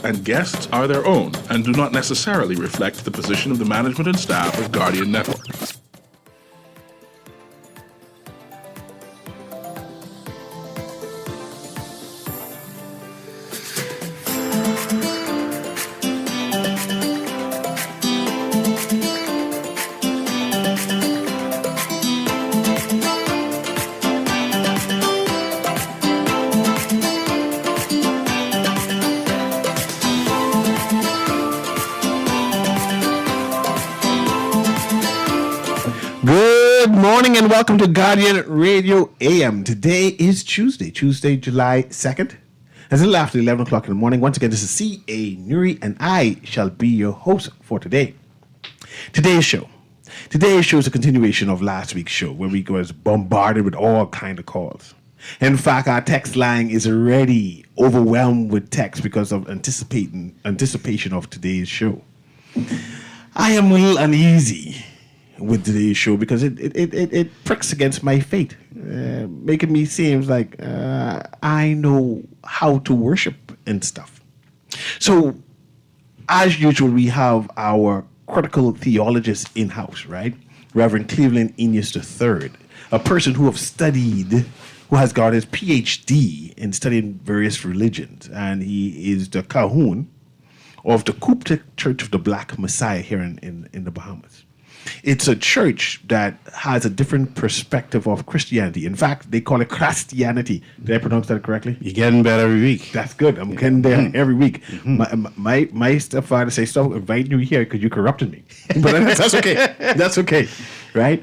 and guests are their own and do not necessarily reflect the position of the management and staff of Guardian Network. Good morning and welcome to Guardian Radio AM. Today is Tuesday, July 2nd. It's a little after 11 o'clock in the morning. Once again, this is C.A. Newry and I shall be your host for today. Today's show is a continuation of last week's show where we was bombarded with all kind of calls. In fact, our text line is already overwhelmed with text because of anticipation of today's show. I am a little uneasy with today's show because it pricks against my faith, making me seem like I know how to worship and stuff. So, as usual, we have our critical theologist in-house, right? Reverend Cleveland Enos III, a person who has got his PhD in studying various religions, and he is the Cahoon of the Coptic Church of the Black Messiah here in the Bahamas. It's a church that has a different perspective of Christianity. In fact, they call it Christianity. Did I pronounce that correctly? You're getting better every week. That's good. I'm getting there every week. My stepfather says, "Stop inviting you here because you corrupted me." But that's okay. That's okay, right?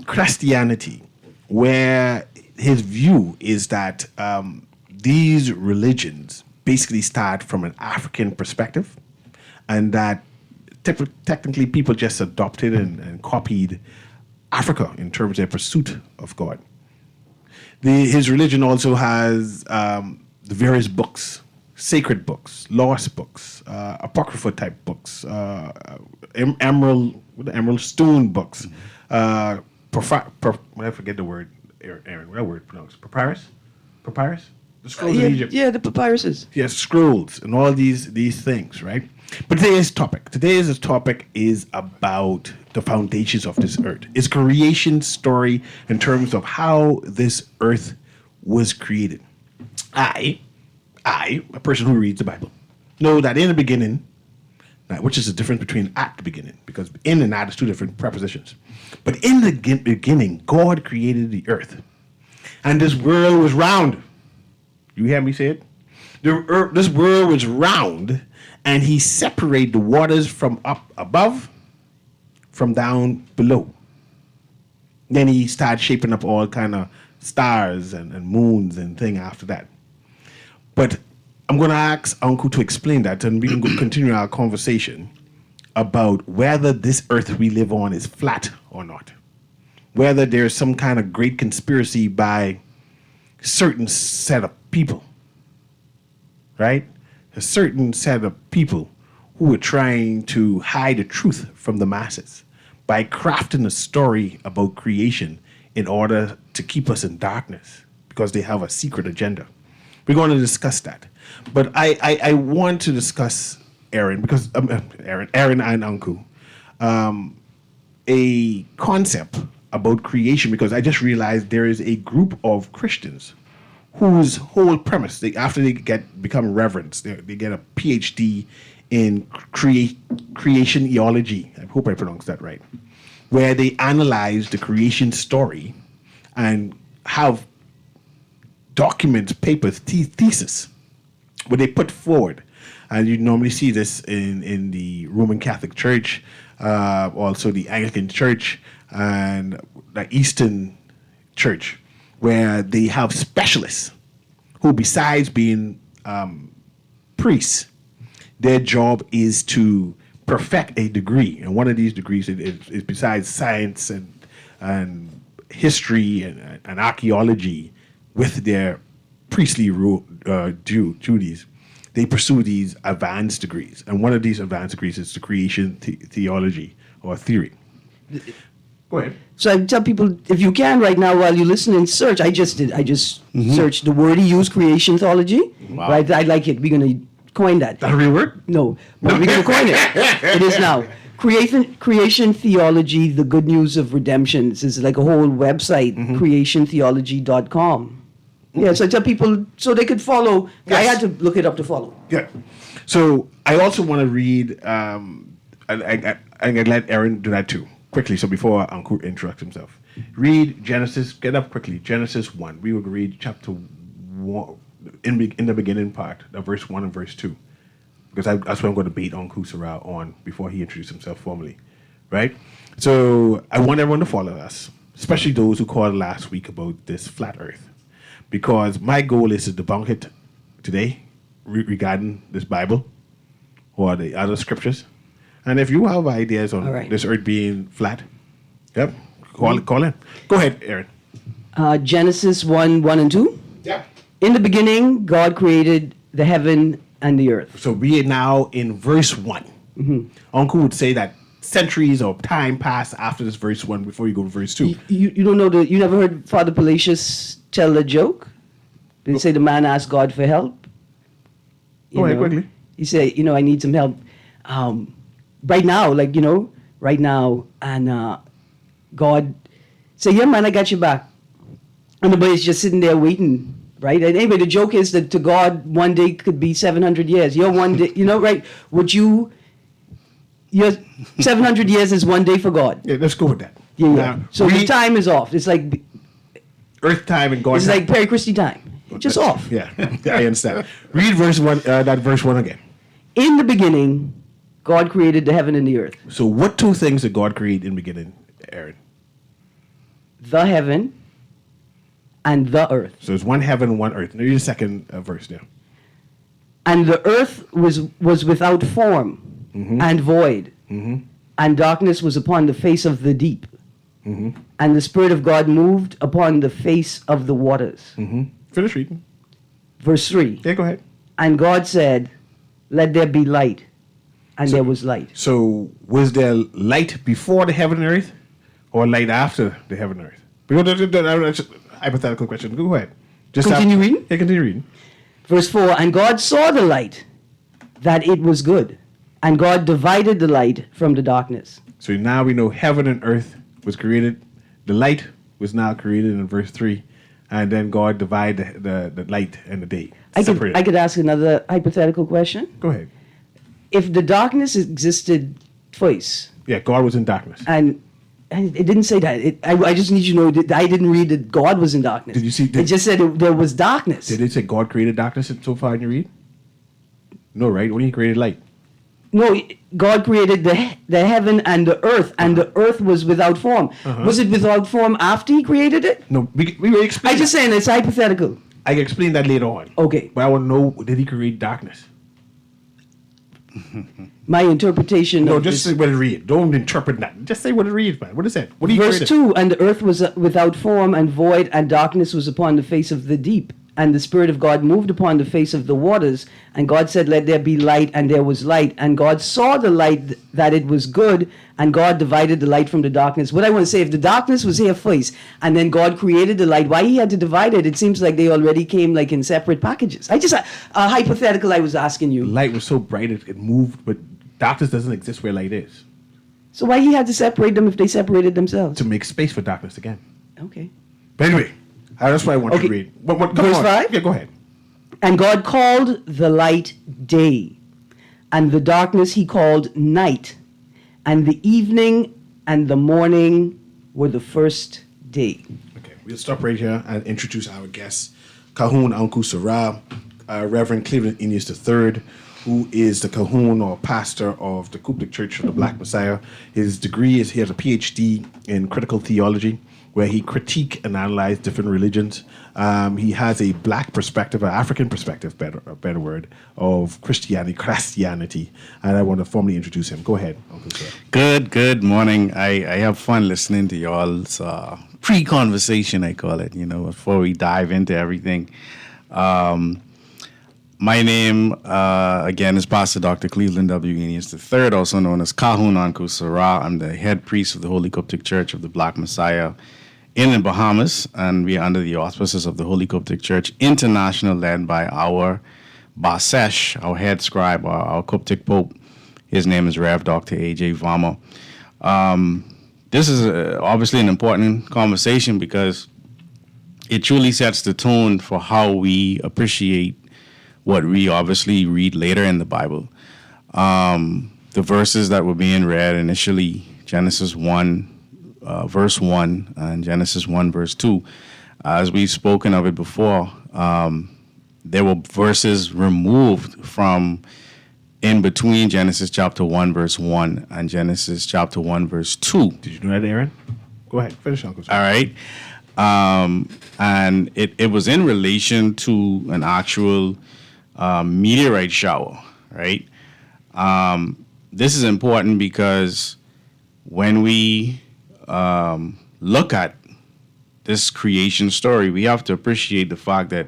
Christianity, where his view is that these religions basically start from an African perspective, and that technically people just adopted and copied Africa in terms of their pursuit of God. His religion also has the various books, sacred books, lost books, apocrypha type books, emerald stone books, I forget the word, Aaron, what word pronounced? Papyrus? The scrolls of Egypt. Yeah, the papyruses. Yes, scrolls and all these things, right? But today's topic is about the foundations of this earth. It's creation story in terms of how this earth was created. I, a person who reads the Bible, know that in the beginning, which is the difference between at the beginning, because in and at is two different prepositions. But in the beginning, God created the earth, and this world was round. You hear me say it? This world was round, and he separated the waters from up above, from down below. Then he started shaping up all kind of stars and moons and thing after that. But I'm going to ask Uncle to explain that, and we can continue our conversation about whether this earth we live on is flat or not. Whether there's some kind of great conspiracy by certain set of people, right? A certain set of people who are trying to hide the truth from the masses by crafting a story about creation in order to keep us in darkness because they have a secret agenda. We're going to discuss that. But I want to discuss Aaron, because Aaron and Uncle, a concept about creation, because I just realized there is a group of Christians whose whole premise, after they become reverends, they get a PhD in creation theology. I hope I pronounced that right. Where they analyze the creation story and have documents, papers, thesis, where they put forward. And you normally see this in the Roman Catholic Church, also the Anglican Church, and the Eastern Church, where they have specialists who, besides being priests, their job is to perfect a degree. And one of these degrees is besides science and history and archaeology, with their priestly duties, they pursue these advanced degrees. And one of these advanced degrees is the creation theology or theory. Go ahead. So I tell people, if you can right now while you listen and search, I just searched the word he used, creation theology. Wow. Right, I like it. We're going to coin that. That a real word? No, but we're going to coin it. It is now. Creation Theology, the Good News of Redemption. This is like a whole website, creationtheology.com. Yeah, so I tell people so they could follow. I Yes. had to look it up to follow. Yeah. So I also want to read, and I let Aaron do that too, quickly. So before Uncle interrupts himself, read Genesis. Get up quickly. Genesis 1. We would read chapter 1 in the beginning part, verse 1 and verse 2, because that's what I'm going to bait Uncle Sarah on before he introduces himself formally, right? So I want everyone to follow us, especially those who called last week about this flat Earth, because my goal is to debunk it today regarding this Bible or the other scriptures. And if you have ideas on All right. this earth being flat, yep, call in. Go ahead, Aaron. Genesis 1 and 2. Yeah. In the beginning, God created the heaven and the earth. So we are now in verse 1. Uncle would say that centuries of time passed after this verse 1 before you go to verse 2. You don't know you never heard Father Palacios tell a joke? They say the man asked God for help. Go ahead, quickly. He said, I need some help right now, right now. And God said, yeah, man, I got your back. And the boy's just sitting there waiting, right? And anyway, the joke is that to God, one day could be 700 years. Your one day, right? Your 700 years is one day for God. Yeah, let's go with that. Yeah. Now, So the time is off. It's like earth time and God It's time. like Perry Christie time. Just off. Yeah, I understand. Read verse 1, that verse 1 again. In the beginning, God created the heaven and the earth. So what two things did God create in the beginning, Aaron? The heaven and the earth. So there's one heaven, one earth. Now read the second verse there. And the earth was without form and void. And darkness was upon the face of the deep. And the Spirit of God moved upon the face of the waters. Finish reading. Verse 3. Yeah, go ahead. And God said, let there be light. And there was light. So was there light before the heaven and earth, or light after the heaven and earth? Because that's a hypothetical question. Go ahead. Continue reading? Yeah, continue reading. Verse 4, and God saw the light, that it was good. And God divided the light from the darkness. So now we know heaven and earth was created. The light was now created in verse 3. And then God divided the light and the day. I Separated. could ask another hypothetical question. Go ahead. If the darkness existed twice, Yeah, God was in darkness. and it didn't say that. I just need you to know that I didn't read that God was in darkness. Did you see- It just said there was darkness. Did it say God created darkness so far in your read? No, right? Only He created light. No, God created the heaven and the earth, and the earth was without form. Was it without form after He created it? No, we will explain. I just saying it's hypothetical. I can explain that later on. Okay. But I want to know, did He create darkness? My interpretation No, of just this. say what it reads. Don't interpret that. Just say what it reads, man. What is that? What do you Verse created? 2, and the earth was without form and void, and darkness was upon the face of the deep. And the Spirit of God moved upon the face of the waters. And God said, let there be light, and there was light. And God saw the light that it was good, and God divided the light from the darkness. What I want to say, if the darkness was here first, and then God created the light, why He had to divide it? It seems like they already came like in separate packages. A hypothetical I was asking you. Light was so bright it moved, but darkness doesn't exist where light is. So why He had to separate them if they separated themselves? To make space for darkness again. Okay. But anyway, that's what I want you Okay. to read. Come Verse on. 5? Yeah, go ahead. And God called the light day, and the darkness He called night. And the evening and the morning were the first day. Okay, we'll stop right here and introduce our guest, Cahoon Uncle Sarah, Reverend Cleveland Inius III, who is the Cahoon or pastor of the Coptic Church of the Black Messiah. His degree is he has a PhD in critical theology, where he critique and analyze different religions. He has a black perspective, an African perspective, a better word, of Christianity. And I want to formally introduce him. Go ahead, Uncle Sarah. Good morning. I have fun listening to y'all's pre-conversation, I call it, before we dive into everything. My name, again, is Pastor Dr. Cleveland W. Enius III, also known as Cahoon Anku Sarah. I'm the head priest of the Holy Coptic Church of the Black Messiah in the Bahamas, and we are under the auspices of the Holy Coptic Church International, led by our Basesh, our head scribe, our Coptic Pope. His name is Rev. Dr. A.J. Varma. This is obviously an important conversation because it truly sets the tone for how we appreciate what we obviously read later in the Bible. The verses that were being read initially, Genesis 1, verse 1, and Genesis 1, verse 2, as we've spoken of it before, there were verses removed from in between Genesis chapter 1, verse 1 and Genesis chapter 1, verse 2. Did you know that, Aaron? Go ahead, finish, Uncle. All right. And it was in relation to an actual meteorite shower, right? This is important because when we look at this creation story, we have to appreciate the fact that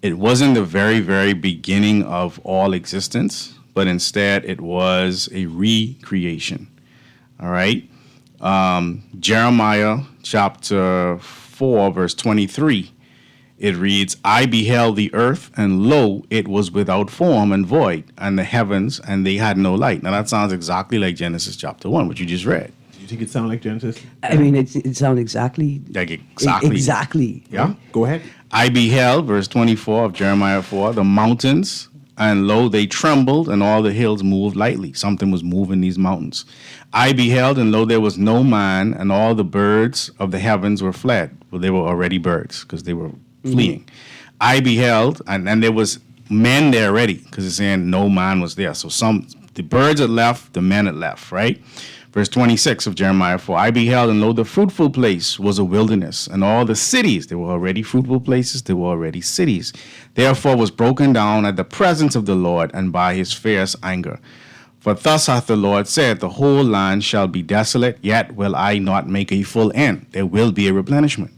it wasn't the very, very beginning of all existence, but instead it was a recreation. All right. Jeremiah chapter 4, verse 23, it reads, I beheld the earth, and lo, it was without form and void, and the heavens, and they had no light. Now that sounds exactly like Genesis chapter 1, which you just read. Do you think it sounds like Genesis? I mean, it sounds exactly. Like exactly. Exactly. Yeah. Go ahead. I beheld, verse 24 of Jeremiah 4, the mountains, and lo, they trembled, and all the hills moved lightly. Something was moving these mountains. I beheld, and lo, there was no man, and all the birds of the heavens were fled. Well, they were already birds, because they were fleeing. I beheld, and there was men there already, because it's saying no man was there. So the birds had left, the men had left, right? Verse 26 of Jeremiah 4, I beheld, and lo, the fruitful place was a wilderness, and all the cities, they were already fruitful places, they were already cities. Therefore was broken down at the presence of the Lord, and by his fierce anger. For thus hath the Lord said, the whole land shall be desolate, yet will I not make a full end. There will be a replenishment.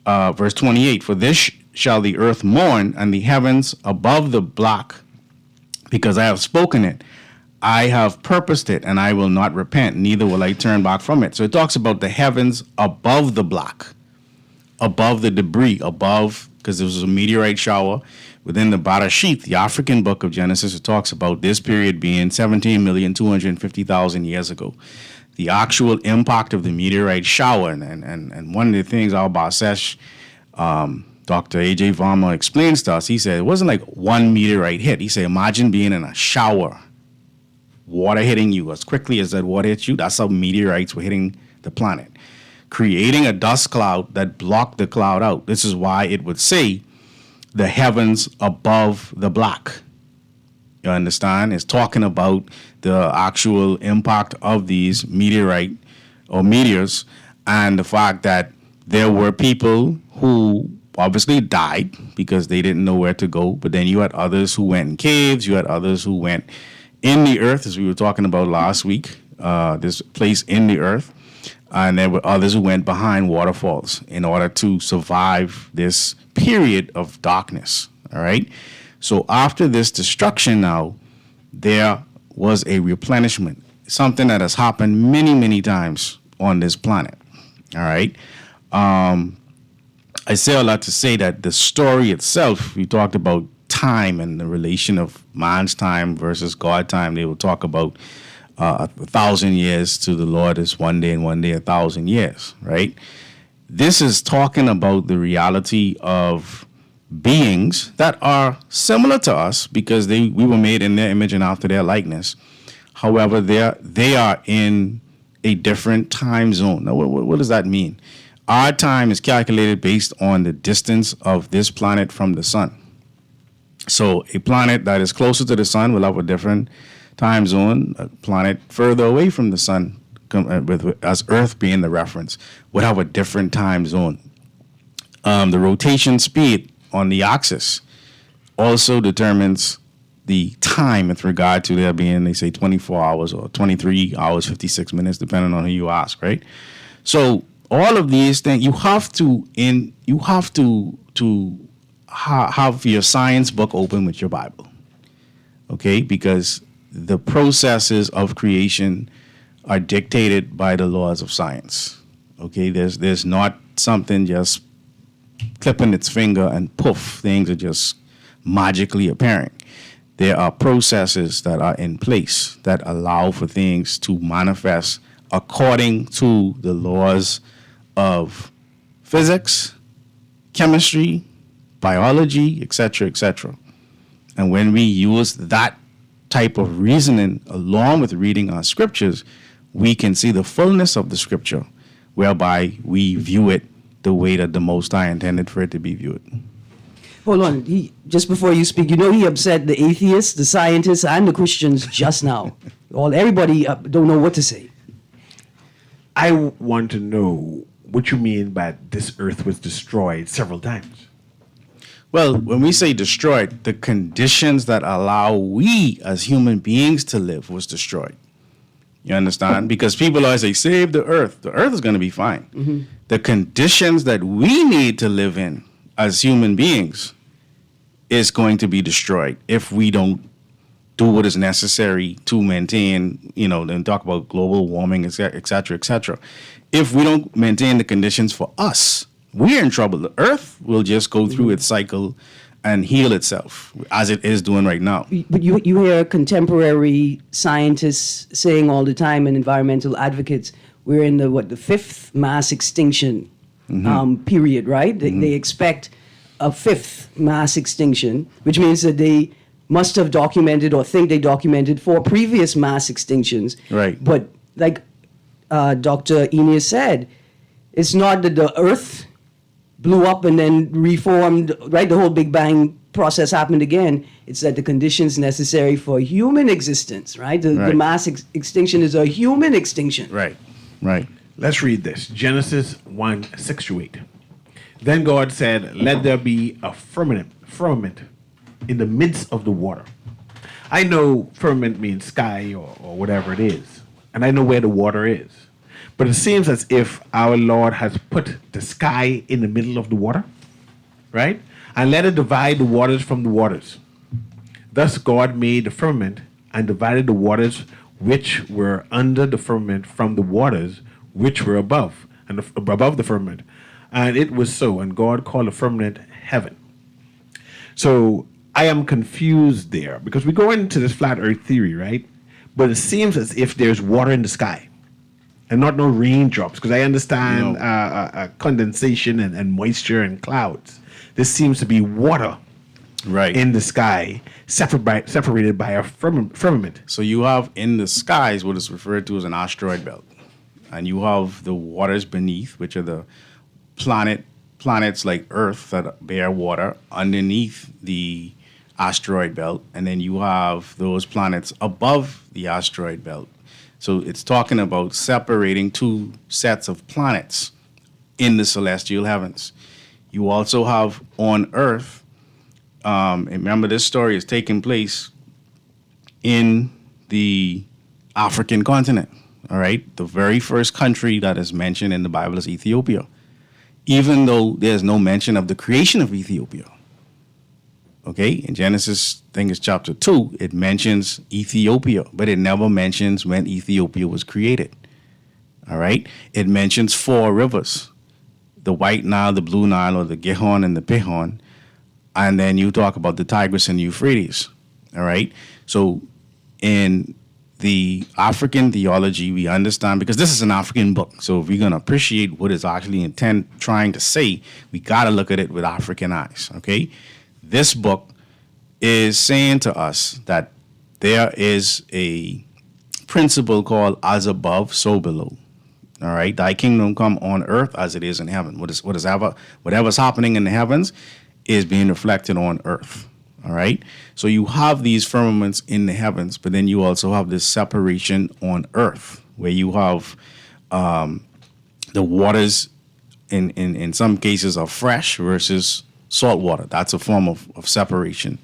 Verse 28, for this shall the earth mourn, and the heavens above the block, because I have spoken it. I have purposed it, and I will not repent, neither will I turn back from it. So it talks about the heavens above the block, above the debris, above, because there was a meteorite shower within the Barashit, the African book of Genesis. It talks about this period being 17,250,000 years ago. The actual impact of the meteorite shower, and one of the things our Basesh, Dr. A.J. Varma explains to us, he said it wasn't like one meteorite hit. He said, imagine being in a shower, water hitting you as quickly as that water hits you. That's how meteorites were hitting the planet, creating a dust cloud that blocked the cloud out. This is why it would say the heavens above the block. You understand? It's talking about the actual impact of these meteorite or meteors, and the fact that there were people who obviously died because they didn't know where to go. But then you had others who went in caves. You had others who went in the earth, as we were talking about last week, this place in the earth. And there were others who went behind waterfalls in order to survive this period of darkness. All right. So after this destruction now, there was a replenishment, something that has happened many, many times on this planet. All right. I say a lot to say that the story itself, we talked about time and the relation of man's time versus God time. They will talk about 1,000 years to the Lord is one day, and one day 1,000 years, right? This is talking about the reality of beings that are similar to us because we were made in their image and after their likeness. However, they are in a different time zone. Now, what does that mean? Our time is calculated based on the distance of this planet from the sun. So a planet that is closer to the sun will have a different time zone. A planet further away from the sun, as Earth being the reference, would have a different time zone. The rotation speed on the axis also determines the time with regard to there being, they say, 24 hours or 23 hours, 56 minutes, depending on who you ask, right? So all of these things, you have to have your science book open with your Bible, okay? Because the processes of creation are dictated by the laws of science, okay? There's not something just clipping its finger and poof, things are just magically appearing. There are processes that are in place that allow for things to manifest according to the laws of physics, chemistry, biology, etc., etc. And when we use that type of reasoning along with reading our scriptures, we can see the fullness of the scripture, whereby we view it the way that the Most High intended for it to be viewed. Hold on. Just before you speak, he upset the atheists, the scientists, and the Christians just now. Everybody don't know what to say. I want to know what you mean by this earth was destroyed several times. Well, when we say destroyed, the conditions that allow we as human beings to live was destroyed. You understand? Because people always say, save the earth. The earth is going to be fine. Mm-hmm. The conditions that we need to live in as human beings is going to be destroyed if we don't do what is necessary to maintain, then talk about global warming, et cetera, et cetera. If we don't maintain the conditions for us, we're in trouble. The earth will just go through its cycle and heal itself, as it is doing right now. But you hear contemporary scientists saying all the time, and environmental advocates, we're in the fifth mass extinction period, right? They expect a fifth mass extinction, which means that they must have documented or think they documented 4 previous mass extinctions. Right. But like Dr. Enes said, it's not that the earth blew up and then reformed, right? The whole Big Bang process happened again. It's that the conditions necessary for human existence, right? The mass extinction is a human extinction. Right. Let's read this. Genesis 1:6-8. Then God said, let there be a firmament in the midst of the water. I know firmament means sky or whatever it is, and I know where the water is. But it seems as if our Lord has put the sky in the middle of the water, right? And let it divide the waters from the waters. Thus God made the firmament and divided the waters which were under the firmament from the waters which were above the firmament. And it was so, and God called the firmament heaven. So I am confused there, because we go into this flat earth theory, right? But it seems as if there's water in the sky and not no raindrops, because I understand condensation and moisture and clouds. This seems to be water in the sky, separated by a firmament. So you have in the skies what is referred to as an asteroid belt. And you have the waters beneath, which are the planets like Earth that bear water underneath the asteroid belt. And then you have those planets above the asteroid belt. So it's talking about separating 2 sets of planets in the celestial heavens. You also have on Earth, remember this story is taking place in the African continent, all right? The very first country that is mentioned in the Bible is Ethiopia, even though there's no mention of the creation of Ethiopia. Okay, in Genesis, I think it's chapter 2, it mentions Ethiopia, but it never mentions when Ethiopia was created. All right, it mentions 4 rivers, the White Nile, the Blue Nile, or the Gihon and the Pihon, and then you talk about the Tigris and Euphrates. All right, so in the African theology, we understand, because this is an African book, so if we're going to appreciate what it's actually trying to say, we got to look at it with African eyes, okay? This book is saying to us that there is a principle called as above, so below. All right, thy kingdom come on earth as it is in heaven. Whatever's happening in the heavens is being reflected on earth. All right, so you have these firmaments in the heavens, but then you also have this separation on earth, where you have the waters in some cases are fresh versus salt water. That's a form of separation.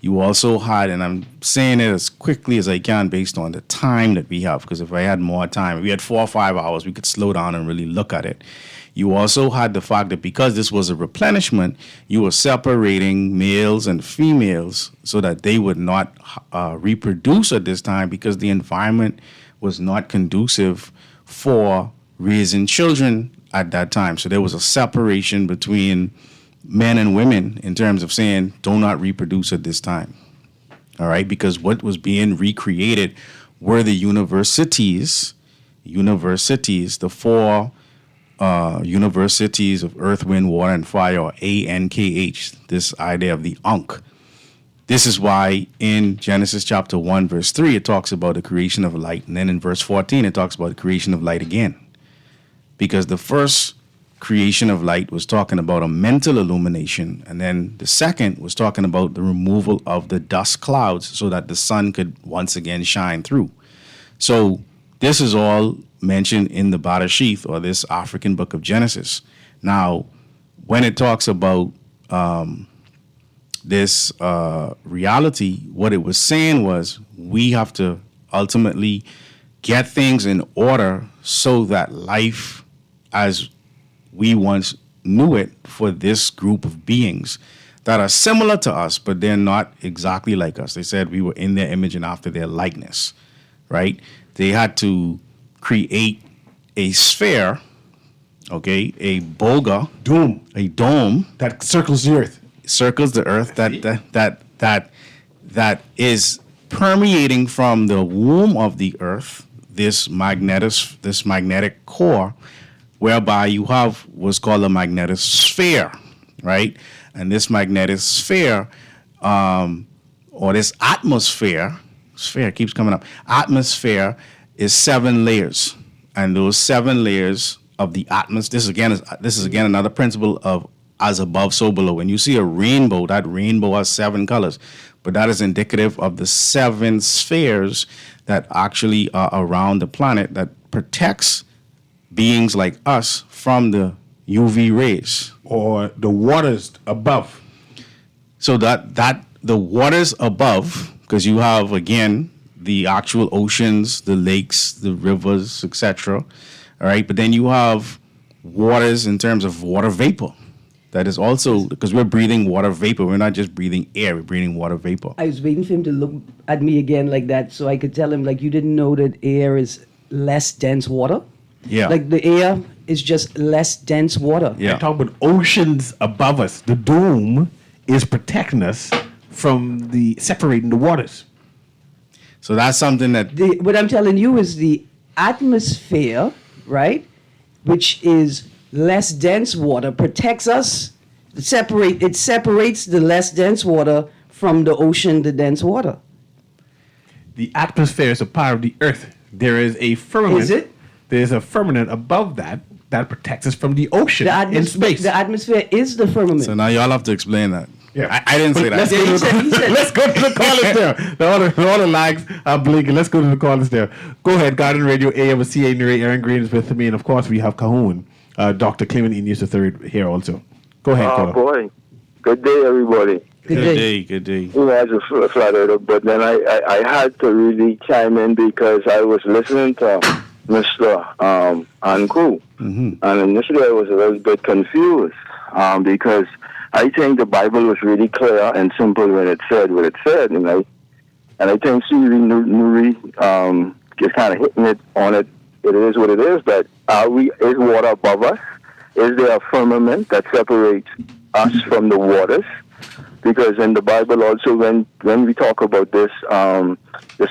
You also had, and I'm saying it as quickly as I can based on the time that we have, because if I had more time, if we had 4 or 5 hours, we could slow down and really look at it. You also had the fact that because this was a replenishment, you were separating males and females so that they would not reproduce at this time, because the environment was not conducive for raising children at that time. So there was a separation between men and women in terms of saying, do not reproduce at this time. All right, because what was being recreated were the universities, the four universities of earth, wind, water, and fire, or ANKH, this idea of the Ankh. This is why in Genesis chapter 1, verse 3, it talks about the creation of light. And then in verse 14, it talks about the creation of light again. Because the first creation of light was talking about a mental illumination. And then the second was talking about the removal of the dust clouds so that the sun could once again shine through. So this is all mentioned in the Bereshith, or this African book of Genesis. Now, when it talks about this reality, what it was saying was we have to ultimately get things in order so that life as we once knew it for this group of beings that are similar to us, but they're not exactly like us. They said we were in their image and after their likeness, right? They had to create a sphere, okay, a boga, a dome that circles the earth. Circles the earth that is permeating from the womb of the earth, this magnetic core, whereby you have what's called a magnetic sphere, right? And this magnetic sphere, or this atmosphere, sphere keeps coming up. Atmosphere is 7 layers, and those 7 layers of the atmosphere. This is again another principle of as above, so below. When you see a rainbow, that rainbow has 7 colors, but that is indicative of the 7 spheres that actually are around the planet that protects beings like us from the UV rays. Or the waters above. So that the waters above, because you have, again, the actual oceans, the lakes, the rivers, etc. All right, but then you have waters in terms of water vapor. That is also, because we're breathing water vapor. We're not just breathing air, we're breathing water vapor. I was waiting for him to look at me again like that so I could tell him, like, you didn't know that air is less dense water? Yeah. Like the air is just less dense water. Yeah. I talk about oceans above us. The dome is protecting us from the separating the waters. So that's something that What I'm telling you is the atmosphere, right, which is less dense water, protects us. It separates the less dense water from the ocean, the dense water. The atmosphere is a part of the earth. There is a firmament. Is it? There's a firmament above that protects us from the ocean in space. The atmosphere is the firmament. So now y'all have to explain that. Yeah. I didn't say that. Let's go to the callers there. The other lags are blinking. Let's go to the callers there. Go ahead, Garden Radio AM with CA Newry. Aaron Green is with me, and of course we have Cahoon, Dr. Clement Enius III here also. Go ahead, caller. Boy. Good day, everybody. Good day. You know, as a flat earther, but then I had to really chime in because I was listening to Mr. Anku. Mm-hmm. And initially I was a little bit confused because I think the Bible was really clear and simple when it said what it said, and I think Newry just kind of hitting it on it. It is what it is, but is water above us? Is there a firmament that separates us from the waters? Because in the Bible also, when we talk about this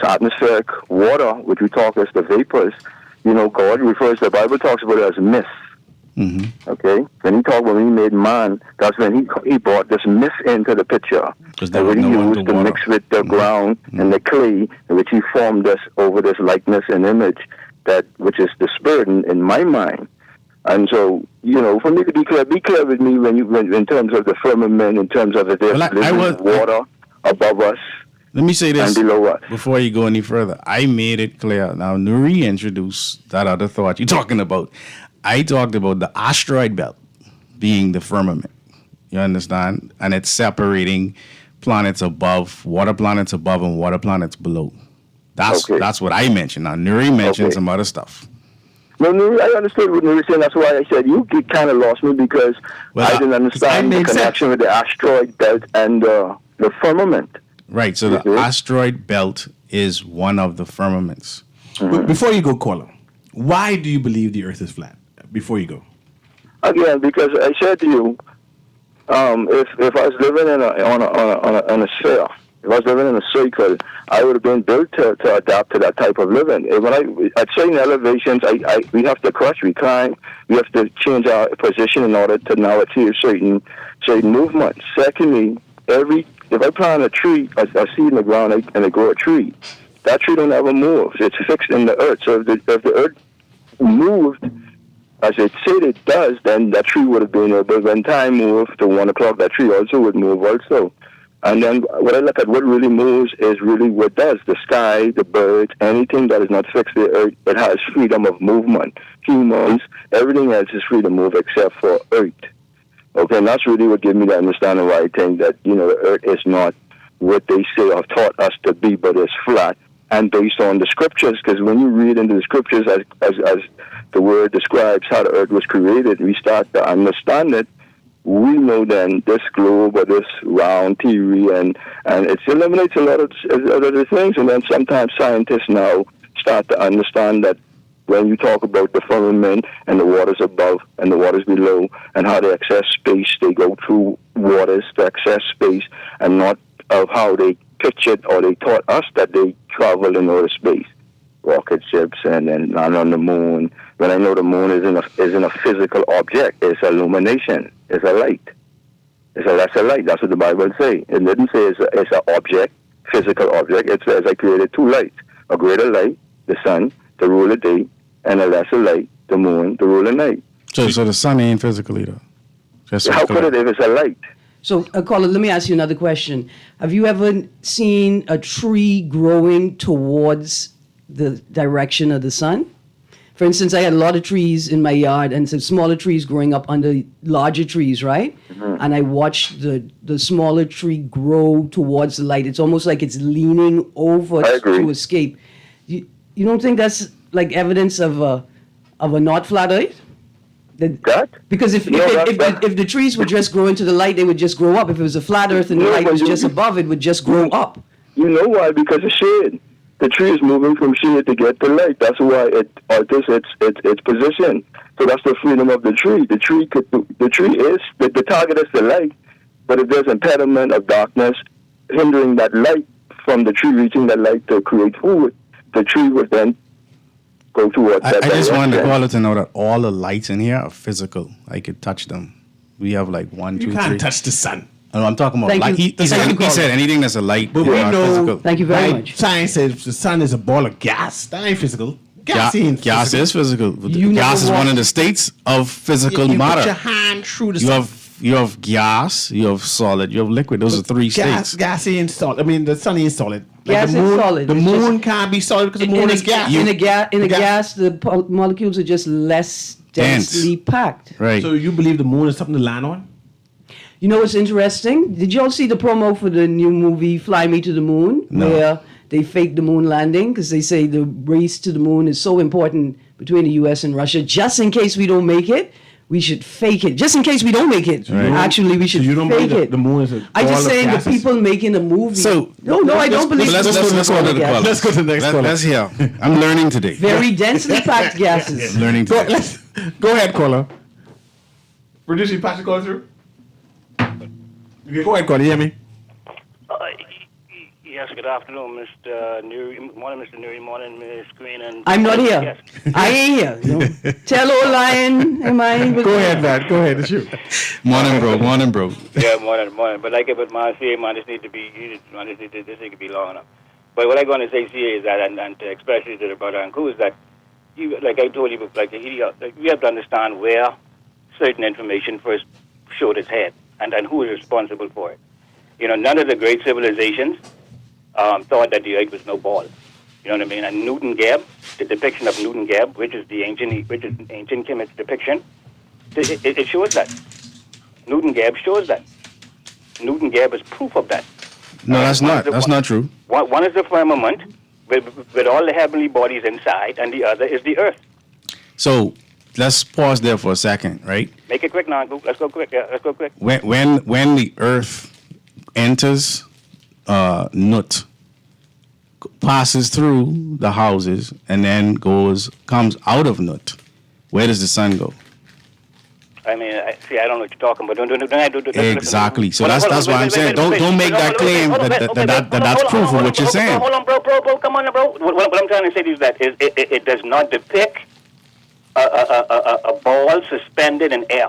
atmospheric water, which we talk as the vapors, you know, God refers, the Bible talks about it as mist. Mm-hmm. Okay? When he made man, that's when he brought this mist into the picture. That what he used to mix with the ground and the clay, which he formed us over this likeness and image, which is the spirit in my mind. And so, you know, for me to be clear with me when in terms of the firmament, in terms of the water above us. Let me say this and below us. Before you go any further. I made it clear. Now, Newry introduced that other thought you're talking about. I talked about the asteroid belt being the firmament. You understand? And it's separating planets above, water planets above and water planets below. That's what I mentioned. Now, Newry mentioned some other stuff. No, I understood what Newry said. That's why I said you kind of lost me because I didn't understand the connection with the asteroid belt and the firmament. Right. So the asteroid belt is one of the firmaments. Mm-hmm. Before you go, caller, why do you believe the Earth is flat? Before you go. Again, because I said to you, If I was living on a sphere, if I was living in a circle, I would have been built to adapt to that type of living. And at certain elevations, we have to crush, we climb, we have to change our position in order to now achieve certain movements. Secondly, if I plant a tree, a seed in the ground, and I grow a tree, that tree don't ever move. It's fixed in the earth. So if the earth moved, as it said it does, then that tree would have been there. But when time moved to 1 o'clock, that tree also would move also. And then when I look at what really moves is really what does. The sky, the birds, anything that is not fixed in the earth, it has freedom of movement. Humans, everything else is free to move except for earth. Okay, and that's really what gave me the understanding why I think that, the earth is not what they say or taught us to be, but it's flat and based on the scriptures. Because when you read into the scriptures as the word describes how the earth was created, we start to understand it. We know then this globe or this round theory, and it eliminates a lot of the things. And then sometimes scientists now start to understand that when you talk about the firmament and the waters above and the waters below and how they access space, they go through waters to access space, and not of how they pictured or they taught us that they travel in outer space, rocket ships and then land on the moon. When I know the moon isn't a physical object, it's illumination, it's a light. That's a light. That's what the Bible says. It didn't say it's an object, physical object. It says I created two lights: a greater light, the sun, to rule the day, and a lesser light, the moon, to rule the night. So the sun ain't physical either. How could it if it's a light? So, Carla, let me ask you another question. Have you ever seen a tree growing towards the direction of the sun? For instance, I had a lot of trees in my yard and some smaller trees growing up under larger trees, right? Mm-hmm. And I watched the smaller tree grow towards the light. It's almost like it's leaning over to escape. You don't think that's like evidence of a not flat earth? Because if the trees would just grow into the light, they would just grow up. If it was a flat earth and the light was just above, it would just grow up. You know why? Because of shade. The tree is moving from shade to get the light. That's why it alters its position. So that's the freedom of the tree. The tree is the target is the light, but if there's impediment of darkness hindering that light from the tree reaching that light to create food, the tree would then go towards that direction. I just wanted the caller to know that all the lights in here are physical. I could touch them. We have like 1, 2, 3. You can't touch the sun. No, I'm talking about light. He said anything that's a light. But we know. Physical. Thank you very much. Science says the sun is a ball of gas. That ain't physical. Gas ain't physical. Gas is physical. Gas is one of the states of physical matter. Put your hand through the sun. You have gas, you have solid, you have liquid. Those are three states. Gas ain't solid. I mean, the sun ain't solid. Gas is solid. The moon can't be solid because the moon is gas. In a gas, the molecules are just less densely packed. Right. So you believe the moon is something to land on? You know what's interesting? Did y'all see the promo for the new movie Fly Me to the Moon? No. Where they faked the moon landing because they say the race to the moon is so important between the U.S. and Russia. Just in case we don't make it, we should fake it. Just in case we don't make it, actually we should fake it. The moon is a I just ball saying of the people making a movie. So no, I don't believe. Let's go to the caller. Let's go to the next caller. Let's hear. I'm learning today. Very densely packed gases. Learning today. Go ahead, caller. Producer, you pass the call through. Okay, go ahead, caller. You hear me? Yes, good afternoon, Mr. Newry. Morning, Mr. Newry. Morning, Ms. Green. And I'm not here. Yes. I ain't here. No. Tell old lion, am I? Go ahead, man. Go ahead. It's you. Morning, bro. Yeah, morning. But like it with my say, man, this need to be to be long enough. But what I'm going to say here is that, and especially to the brother and crew, is that, like I told you, we have to understand where certain information first showed its head and who is responsible for it. None of the great civilizations thought that the earth was no ball. You know what I mean? And Newton Gab, the depiction of Newton Gab, which is ancient Kemet's depiction, it shows that. Newton Gab shows that. Newton Gab is proof of that. No, that's not. That's not true. One is the firmament with all the heavenly bodies inside, and the other is the earth. So let's pause there for a second, right? Make it quick now. Let's go quick. Yeah, let's go quick. When the earth enters Nut, passes through the houses and then comes out of Nut, where does the sun go? I mean, see, I don't know what you're talking about. Don't Exactly. So Hold on, that's hold on, why I'm wait, saying wait, don't make wait, that wait, claim hold on, wait, okay, that's hold on, proof of hold what you're on, saying. Hold on, bro. Come on, bro. What I'm trying to say to you is that it does not depict a ball suspended in air.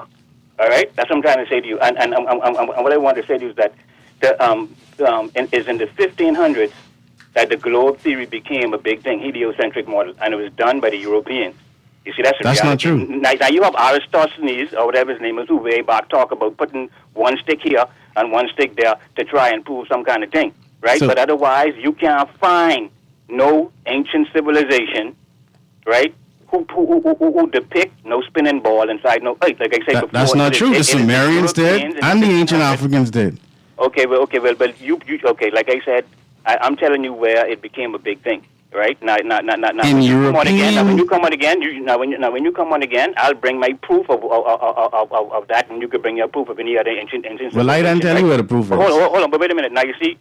All right, that's what I'm trying to say to you. And what I want to say to you is that is in the 1500s that the globe theory became a big thing, heliocentric model, and it was done by the Europeans. You see, that's the That's not reality. true. Now you have Aristophanes, or whatever his name is, who way back talk about putting one stick here and one stick there to try and prove some kind of thing, right? So- But otherwise, you can't find no ancient civilization, right, who depict no spinning ball inside no, like I said before. That's not true. The Sumerians did, Europeans and the ancient 1600s. Africans did. Okay, but you okay, like I said, I'm telling you where it became a big thing, right? Now, In when you come on again, European- when you come on again, when you come on again, I'll bring my proof of that, and you can bring your proof of any other ancient. Well, I didn't tell you where the proof But is. hold on, but wait a minute. Now you see,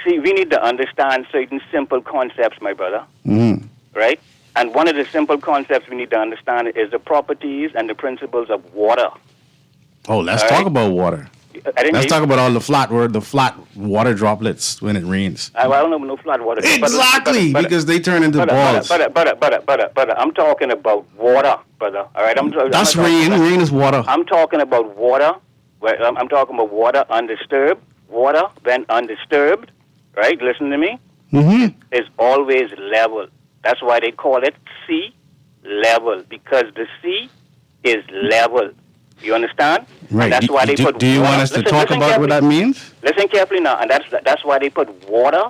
we need to understand certain simple concepts, my brother, right? And one of the simple concepts we need to understand is the properties and the principles of water. Oh, let's All talk right. about water. I didn't Let's hear- talk about all the flat water droplets when it rains. I don't know no flat water. Exactly, because they turn into balls. Brother, I'm talking about water, brother. All right, That's I'm rain. Rain is water. I'm talking about water. I'm talking about water undisturbed. Water, when undisturbed, right? Listen to me. Mm-hmm. Is always level. That's why they call it sea level, because the sea is level. You understand? Right. And that's why they put. Do you water. want us to Listen- talk listen about what carefully. that means? Listen carefully now, and that's why they put water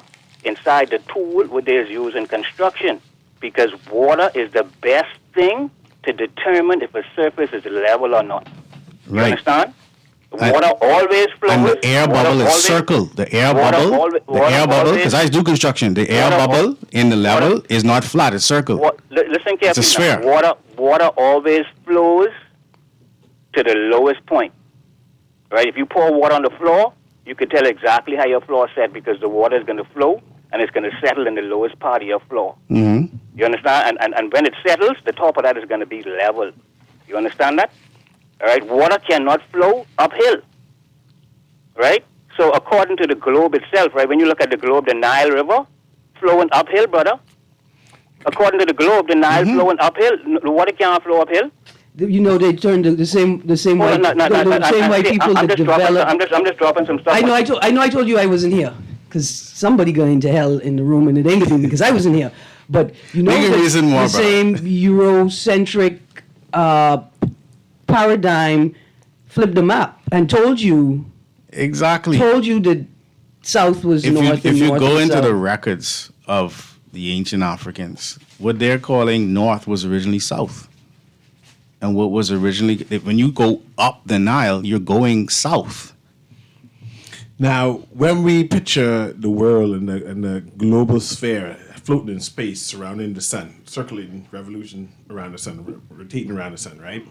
inside the tool what they use in construction, because water is the best thing to determine if a surface is level or not. You Right. understand? And- Water always flows. And the air Water bubble is always- circle. The air water bubble, always- the water air bubble, always- because I do construction. The air water al- bubble in the level water- is not flat. It's circle. Listen carefully. sphere. Now. Water always flows to the lowest point. Right? If you pour water on the floor, you can tell exactly how your floor is set, because the water is going to flow and it's going to settle in the lowest part of your floor. Mm-hmm. You understand? And when it settles, the top of that is going to be level. You understand that? All right? Water cannot flow uphill. Right? So according to the globe itself, right, when you look at the globe, the Nile River flowing uphill, brother. According to the globe, the Nile flowing uphill, the water can't flow uphill. You know, they turned the same white Same white people that developed. I'm just dropping some stuff. I know. I told you I wasn't here because somebody got into hell in the room, and it ain't gonna be because I wasn't here. But you know, Make a reason more, the same Eurocentric paradigm flipped the map and told you Exactly. that south was If north. you and north go was into south. the records of the ancient Africans, what they're calling north was originally south. And what was originally, when you go up the Nile, you're going south. Now, when we picture the world and the global sphere floating in space surrounding the sun, circulating revolution around the sun, rotating around the sun, right?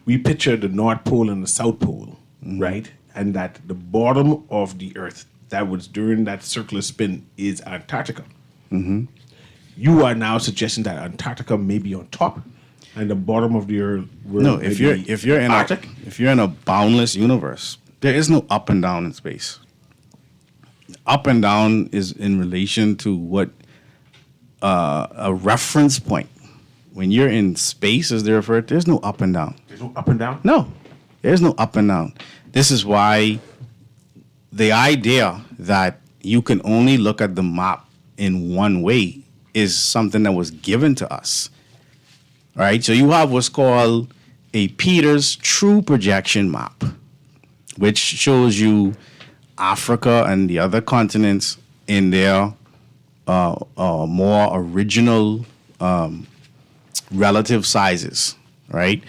We picture the North Pole and the South Pole, right? And that the bottom of the Earth that was during that circular spin is Antarctica. You are now suggesting that Antarctica may be on top, and the bottom of the Earth. No, if you're in Arctic. if you're in a boundless universe, there is no up and down in space. Up and down is in relation to what a reference point. When you're in space, as they refer to, there's no up and down. There's no up and down. No, there's no up and down. This is why the idea that you can only look at the map in one way is something that was given to us. All right, so you have what's called a Peters true projection map, which shows you Africa and the other continents in their more original relative sizes, right?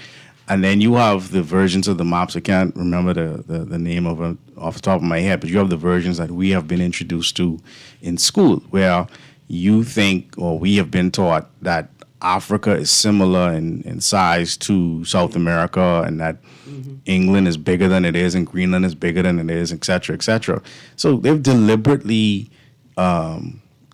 And then you have the versions of the maps. I can't remember the name of it off the top of my head, but you have the versions that we have been introduced to in school, where you think, or we have been taught, that Africa is similar in size to South America, and that England is bigger than it is, and Greenland is bigger than it is, et cetera, et cetera. So they've deliberately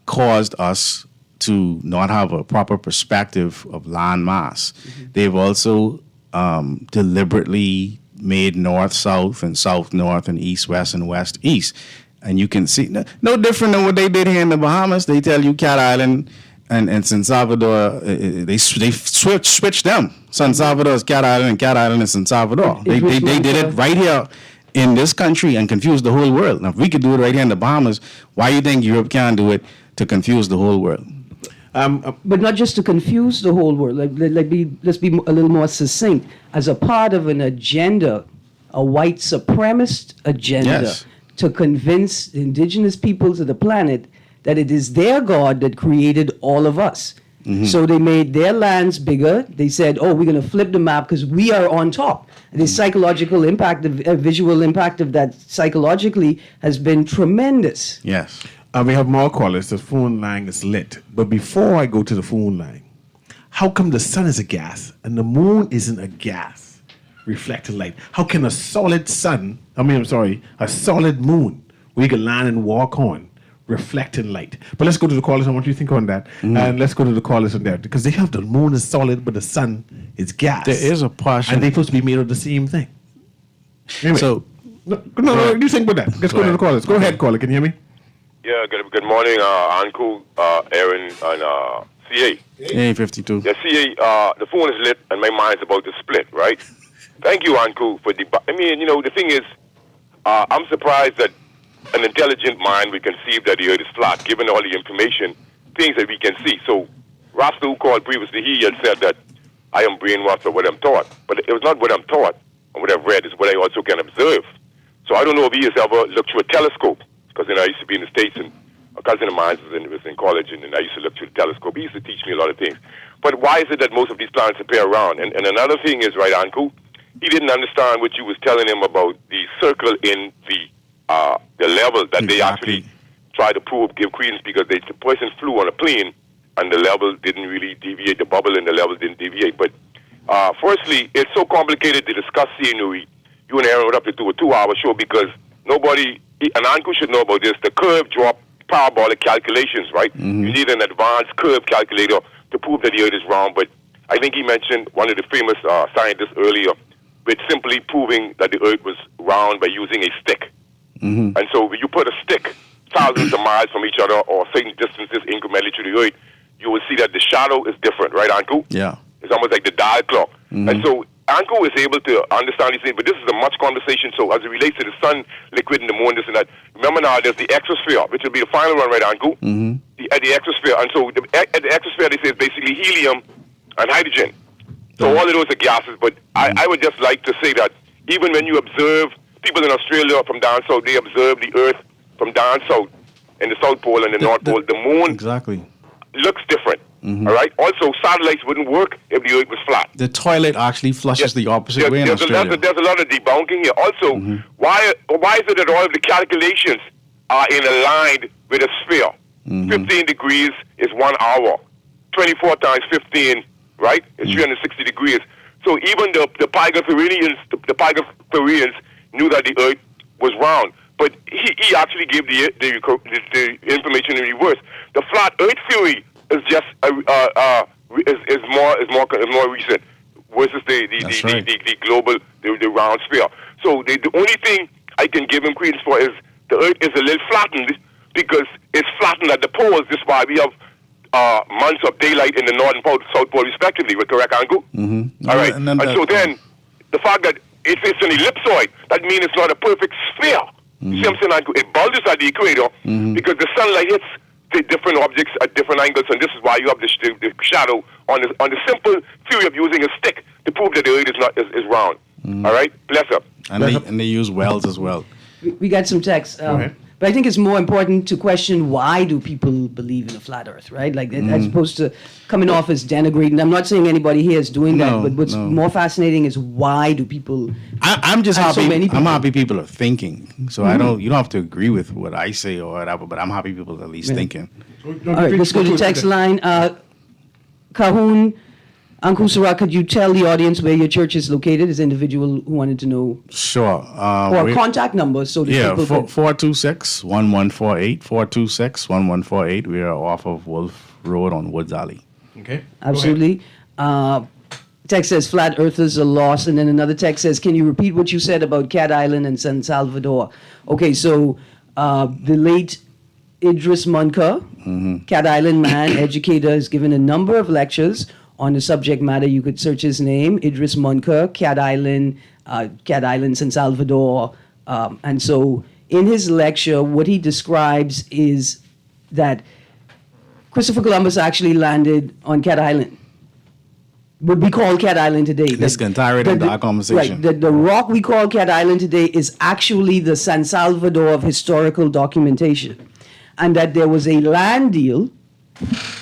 caused us to not have a proper perspective of land mass. They've also deliberately made north, south, and south, north, and east, west, and west, east. And you can see, no different than what they did here in the Bahamas. They tell you Cat Island and San Salvador, they switched them. San Salvador is Cat Island, and Cat Island is San Salvador. They did it right here in this country and confused the whole world. Now, if we could do it right here in the Bahamas, why do you think Europe can't do it to confuse the whole world? But not just to confuse the whole world. Let's be a little more succinct. As a part of an agenda, a white supremacist agenda, Yes. to convince the indigenous peoples of the planet that it is their God that created all of us. So they made their lands bigger. They said, "Oh, we're going to flip the map because we are on top." The psychological impact, the visual impact of that psychologically has been tremendous. Yes. We have more callers. The phone line is lit. But before I go to the phone line, how come the sun is a gas and the moon isn't a gas? Reflected light. How can a solid sun, a solid moon, where you can land and walk on, reflecting light? But let's go to the callers. I want you to think on that. And let's go to the callers on that. Because they have the moon is solid, but the sun is gas. There is a portion. And they're supposed to be made of the same thing. Anyway, So, no, you think about that. Let's go to the callers. Go ahead, caller. Can you hear me? Yeah, good morning, Uncle, Aaron, and CA. A52. Yeah, CA, the phone is lit, and my mind's about to split, right? Thank you, Uncle, for the thing is, I'm surprised that an intelligent mind would conceive that the earth is flat, given all the information, things that we can see. So, Rasta, who called previously, he had said that I am brainwashed or what I'm taught. But it was not what I'm taught, and what I've read is what I also can observe. So I don't know if he has ever looked through a telescope. Because I used to be in the States, and a cousin of mine was in college, and I used to look through the telescope. He used to teach me a lot of things. But why is it that most of these planets appear around? And another thing is, right, Uncle, he didn't understand what you was telling him about the circle in the level that they actually tried to prove, give credence, because the person flew on a plane, and the level didn't really deviate. The bubble in the level didn't deviate. But firstly, it's so complicated to discuss Newry. You and Aaron would have to do a 2-hour show because nobody... And Uncle should know about this. The curve drop parabolic calculations, right? You need an advanced curve calculator to prove that the earth is round. But I think he mentioned one of the famous scientists earlier with simply proving that the earth was round by using a stick. And so when you put a stick thousands of miles from each other or certain distances incrementally to the earth, you will see that the shadow is different, right, Uncle? Yeah. It's almost like the dial clock. And so Uncle is able to understand these things, but this is a much conversation. So as it relates to the sun, liquid, and the moon, this and that, remember now there's the exosphere, which will be the final one, right, Uncle? The exosphere. And so the exosphere, they say, is basically helium and hydrogen. So all of those are gases, but I would just like to say that even when you observe people in Australia from down south, they observe the Earth from down south in the South Pole and the North Pole. The moon looks different. All right. Also, satellites wouldn't work if the Earth was flat. The toilet actually flushes the opposite way in Australia. There's a lot of debunking here. Also, why is it that all of the calculations are aligned with a sphere? 15 degrees is 1 hour. 24 times 15, right, is 360 degrees. So even the Pythagoreans knew that the Earth was round. But he actually gave the information in reverse. The flat Earth theory is just is more recent versus the global the round sphere. So the only thing I can give him credence for is the Earth is a little flattened because it's flattened at the poles. This is why we have months of daylight in the north and south pole respectively. We're correct, Uncle? All right. And so then the fact that it's an ellipsoid, that means it's not a perfect sphere. You see what I'm saying, Uncle? It bulges at the equator because the sunlight hits the different objects at different angles, and this is why you have the shadow on the simple theory of using a stick to prove that the Earth is round. All right? Bless up. And they use wells as well. We got some text. But I think it's more important to question why do people believe in a flat Earth, right? Like, as opposed to coming off as denigrating. I'm not saying anybody here is doing that, but what's more fascinating is why do people... I'm just happy. So many people. I'm happy people are thinking. So you don't have to agree with what I say or whatever, but I'm happy people are at least thinking. All right, let's go to the text line. Cahoon, Uncle Sarah, could you tell the audience where your church is located? Is an individual who wanted to know. Sure. Or contact numbers so that people can... 426-1148, 426-1148. We are off of Wolf Road on Woods Alley. Okay. Absolutely. text says flat earthers are lost, and then another text says, can you repeat what you said about Cat Island and San Salvador? Okay, so the late Idris Munka, Cat Island man, educator, has given a number of lectures on the subject matter. You could search his name, Idris Munka, Cat Island, San Salvador. And so in his lecture, what he describes is that Christopher Columbus actually landed on Cat Island. Would be called Cat Island today. This can tie it into our conversation. Right. The rock we call Cat Island today is actually the San Salvador of historical documentation. And that there was a land deal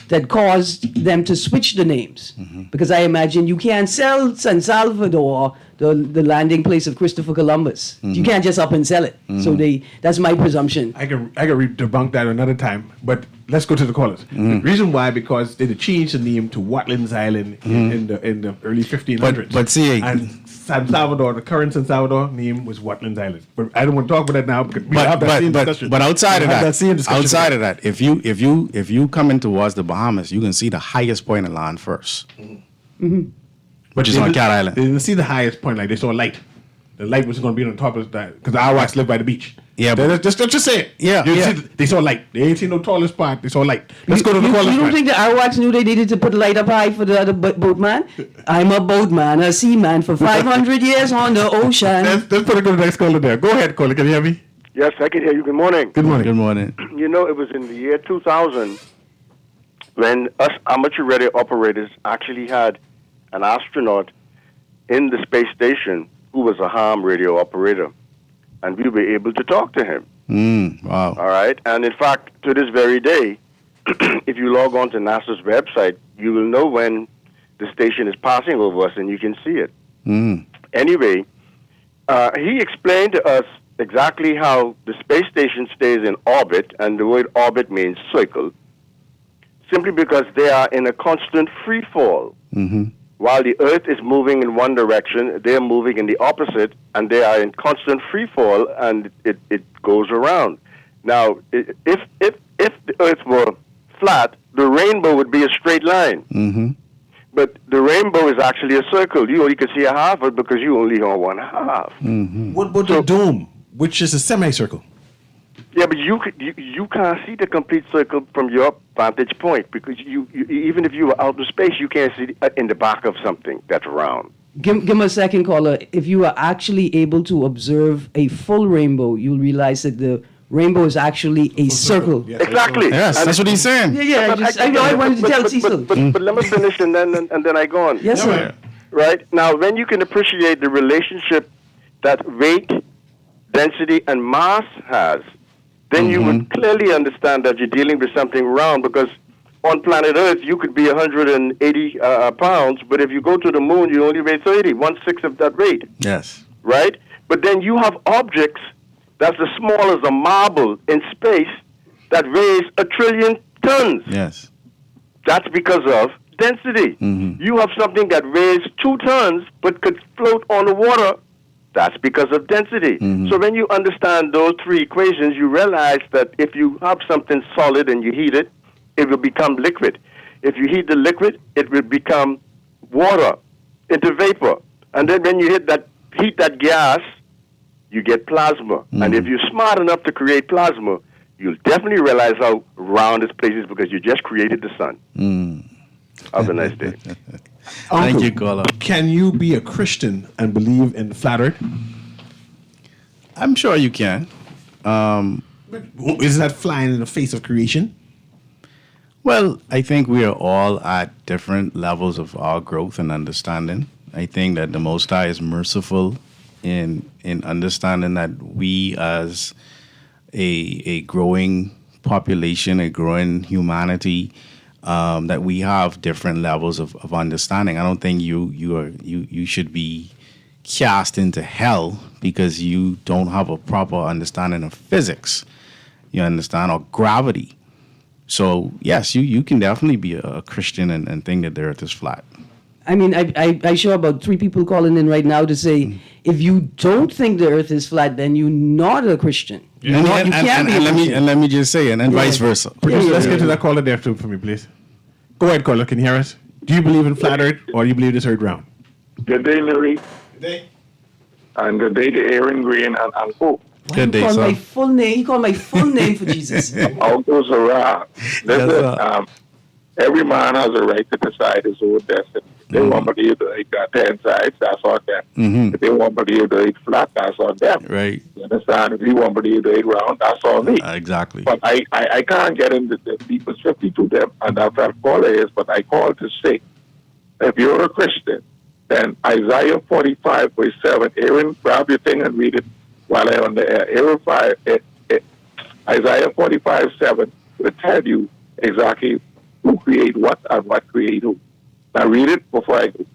that caused them to switch the names. Because I imagine you can't sell San Salvador, the landing place of Christopher Columbus. You can't just up and sell it. So that's my presumption. I can debunk that another time, but let's go to the callers. The reason why, because they changed the name to Watlin's Island in the early 1500s. But see, and San Salvador, the current San Salvador name was Watlin's Island. But I don't want to talk about that now because we have that same discussion. But outside of that, outside of that, if you come in towards the Bahamas, you can see the highest point of land first, which is on Cat Island. They didn't see the highest point, like they saw light. The light was going to be on top of that because the Arawaks live by the beach. Yeah, but just say it. Yeah, They saw light. They ain't seen no tallest part. They saw light. Let's go to the callers. You don't think the Arawaks knew they needed to put light up high for the other boatman? I'm a boatman, a seaman for 500 years on the ocean. Let's put it to the next caller there. Go ahead, caller. Can you hear me? Yes, I can hear you. Good morning. Good morning. Good morning. You know, it was in the year 2000 when us amateur radio operators actually had an astronaut in the space station who was a ham radio operator, and we were able to talk to him. Wow. All right, and in fact, to this very day, if you log on to NASA's website, you will know when the station is passing over us, and you can see it. Anyway, he explained to us exactly how the space station stays in orbit, and the word orbit means circle, simply because they are in a constant free fall. While the Earth is moving in one direction, they are moving in the opposite, and they are in constant free fall, and it goes around. Now, if the Earth were flat, the rainbow would be a straight line. But the rainbow is actually a circle. You only can see a half of it because you only know one half. What about the dome, which is a semicircle? Yeah, but you can't see the complete circle from your vantage point because you even if you were out in space, you can't see in the back of something that's round. Give me a second, caller. If you are actually able to observe a full rainbow, you'll realize that the rainbow is actually a circle. Yes, Exactly. Yes, that's what he's saying. Yeah. I wanted to tell Cecil. But let me finish and then I go on. Yes, sir. Right now, when you can appreciate the relationship that weight, density, and mass has, then you would clearly understand that you're dealing with something round because on planet Earth, you could be 180 pounds, but if you go to the moon, you only weigh 30, 1/6 of that weight. Yes. Right? But then you have objects that's as small as a marble in space that weighs 1 trillion tons. Yes. That's because of density. You have something that weighs 2 tons but could float on the water. That's because of density. So when you understand those three equations, you realize that if you have something solid and you heat it, it will become liquid. If you heat the liquid, it will become water into vapor. And then when you heat that gas, you get plasma. And if you're smart enough to create plasma, you'll definitely realize how round this place is because you just created the sun. Have a nice day. Thank you, caller. Can you be a Christian and believe in flat Earth? I'm sure you can. Is that flying in the face of creation? Well, I think we are all at different levels of our growth and understanding. I think that the Most High is merciful in understanding that we as a growing population, a growing humanity, that we have different levels of understanding. I don't think you should be cast into hell because you don't have a proper understanding of physics. You understand, or gravity. So yes, you can definitely be a Christian and think that the Earth is flat. I mean, I show about 3 people calling in right now to say, if you don't think the Earth is flat, then you're not a Christian. You can't be a Christian. And let me just say, and vice versa. Producer, let's get to that caller there too for me, please. Go ahead, caller. Can you hear us? Do you believe in flat Earth or do you believe this Earth round? Good day, Newry. Good day. And good day to Aaron Green and Uncle. Good day, He called sir. my full name. He called my full name for Jesus. Uncle Sarah. Listen, sir. every man has a right to decide his own destiny. If they want to believe that it got 10 sides, that's on them. If they want to believe that it's flat, that's on them. Right. You understand? If you want to believe that it's round, that's on me. Exactly. But I can't get into the deepest 52 them, and that's what caller is, but I call to say, if you're a Christian, then Isaiah 45, verse 7, Aaron, grab your thing and read it while I'm on the air. Isaiah 45, 7 will tell you exactly who create what and what create who. Now read it before I go.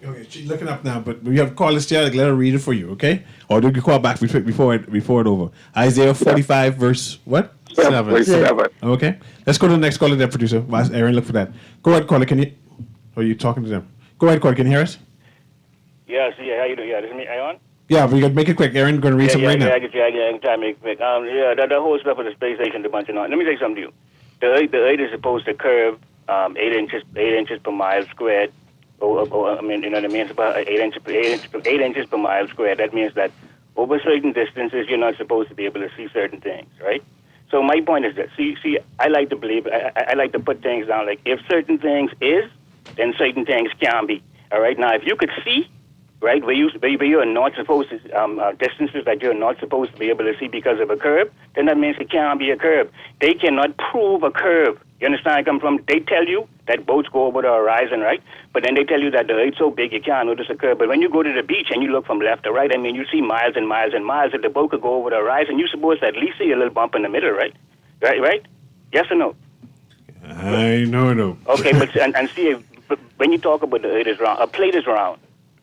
Okay, she's looking up now, but we have callers there. Let her read it for you, okay? Or do you call back before it over? Isaiah 45, verse what? 7, verse 7. Okay. Let's go to the next caller there, producer. While Aaron, look for that. Go ahead, caller. Can you? Or are you talking to them? Go ahead, caller. Can you hear us? Yeah, see, how you doing? Yeah, this is me. Are you on? Yeah, but you got to make it quick. Aaron, going to read something right now. I can try to make it quick. The whole stuff with the space station, the bunch of noise. Let me say something to you. The Earth is supposed to curve 8 inches per mile squared. I mean, you know what I mean? It's about 8 inches per mile squared. That means that over certain distances, you're not supposed to be able to see certain things, right? So my point is that, see, I like to believe, I like to put things down like if certain things is, then certain things can be. All right. Now, if you could see, right, where you're not supposed to distances that you're not supposed to be able to see because of a curve, then that means it can't be a curve. They cannot prove a curve. You understand where I come from? They tell you that boats go over the horizon, right? But then they tell you that the Earth's so big you can't notice a curve. But when you go to the beach and you look from left to right, I mean, you see miles and miles and miles. If the boat could go over the horizon, you're supposed to at least see a little bump in the middle, right? Right? Yes or no? I know. Okay, but and see, when you talk about the Earth is round, a plate is round,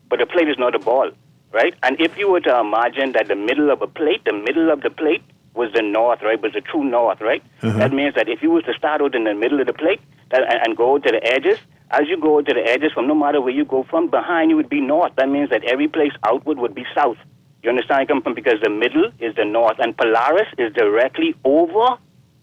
but a plate is not a ball, right? And if you were to imagine that the middle of the plate was the north, right, was the true north, right? That means that if you was to start out in the middle of the plate and go to the edges, as you go to the edges, from no matter where you go from, behind you would be north. That means that every place outward would be south. You understand where I come from? Because the middle is the north, and Polaris is directly over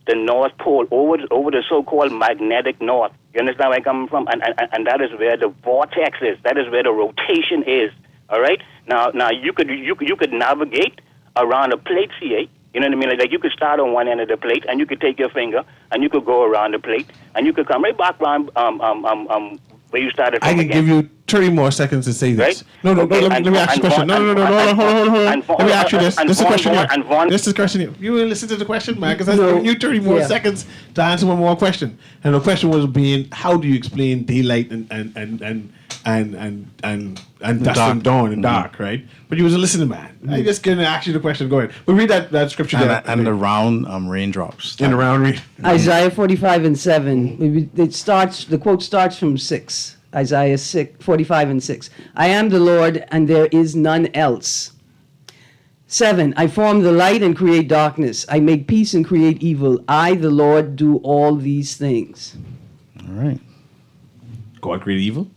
the North Pole, over the so-called magnetic north. You understand where I come from? And that is where the vortex is. That is where the rotation is. All right. Now you could navigate around a plate, CA. You know what I mean? Like you could start on one end of the plate, and you could take your finger, and you could go around the plate, and you could come right back around where you started from. I can give you 30 more seconds to say this. Right? No, Okay, let me ask you a question. No, hold on. Let me ask you this. This is a question here. This is a question here. You will listen to the question, man, because I'm giving you 30 more seconds to answer one more question. And the question was being, how do you explain daylight and dusk and dawn and dark, right? But you was a listening man. I just gonna ask you the question. Go ahead. But read that scripture there. And the round raindrops. In the round read. Isaiah 45 and 7. The quote starts from 6. Isaiah 45 and 6. I am the Lord, and there is none else. 7. I form the light and create darkness. I make peace and create evil. I, the Lord, do all these things. All right. God created evil?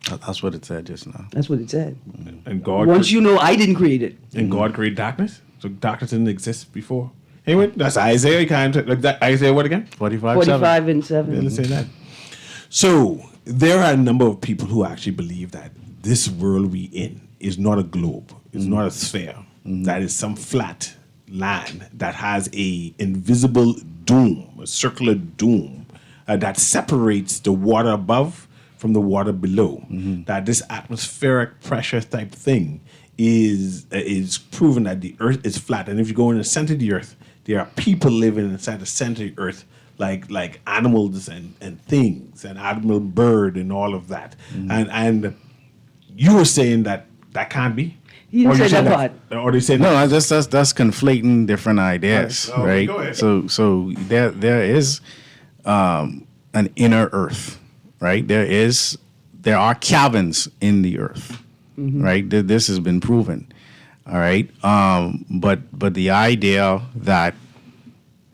That's what it said just now. That's what it said. And God Once you know I didn't create it. And God created darkness? So darkness didn't exist before. Anyway, that's Isaiah. You can't like that. Isaiah what again? 45 and 7. Yeah, let's say that. So there are a number of people who actually believe that this world we in is not a globe. It's not a sphere. That is some flat land that has a invisible dome, a circular dome that separates the water above from the water below. That this atmospheric pressure type thing is proven that the earth is flat. And if you go in the center of the earth, there are people living inside the center of the earth, like animals and things, and animal bird and all of that. And you were saying that can't be? You didn't say that part. Or they say No, that's conflating different ideas, Okay, right? go ahead. So there is an inner earth, right? There are caverns in the earth, right? This has been proven, all right? But the idea that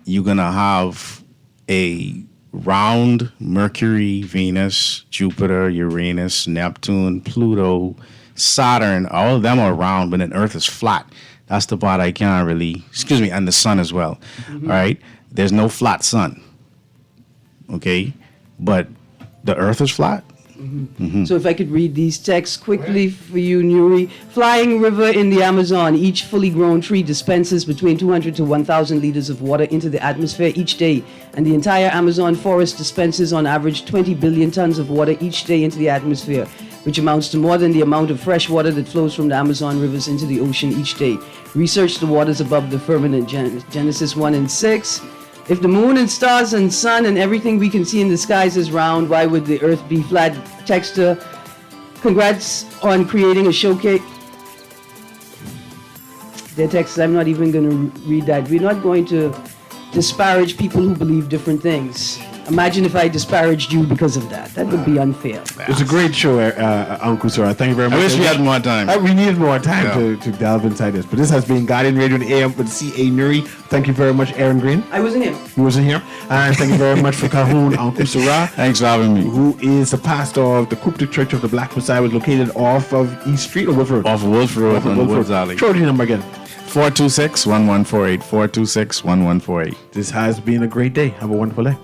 you're gonna have a round Mercury, Venus, Jupiter, Uranus, Neptune, Pluto, Saturn, all of them are round, but then Earth is flat. That's the part I can't really, and the sun as well, all right? There's no flat sun, okay? But the Earth is flat. So if I could read these texts quickly for you, Newry. Flying river in the Amazon. Each fully grown tree dispenses between 200 to 1,000 liters of water into the atmosphere each day. And the entire Amazon forest dispenses on average 20 billion tons of water each day into the atmosphere, which amounts to more than the amount of fresh water that flows from the Amazon rivers into the ocean each day. Research the waters above the firmament. Genesis 1 and 6. If the moon and stars and sun and everything we can see in the skies is round, why would the earth be flat? Texter, congrats on creating a showcase. Their text, I'm not even going to read that. We're not going to disparage people who believe different things. Imagine if I disparaged you because of that. That would be unfair. It was a great show, Uncle Sora. Thank you very much. I wish we had more time. We needed more time Yeah. to delve inside this. But this has been Guardian Radio and AM with C.A. Newry. Thank you very much, Aaron Green. I wasn't here. He wasn't here. And thank you very much for Cahoon, Uncle Sora, Thanks for having me. who is the pastor of the Coptic Church of the Black Messiah, was located off of East Street or Wolf Road? Off Wolf Road Off of and Wolf Woods Road. Alley. Throw the number again. 426-1148. 426-1148. This has been a great day. Have a wonderful day.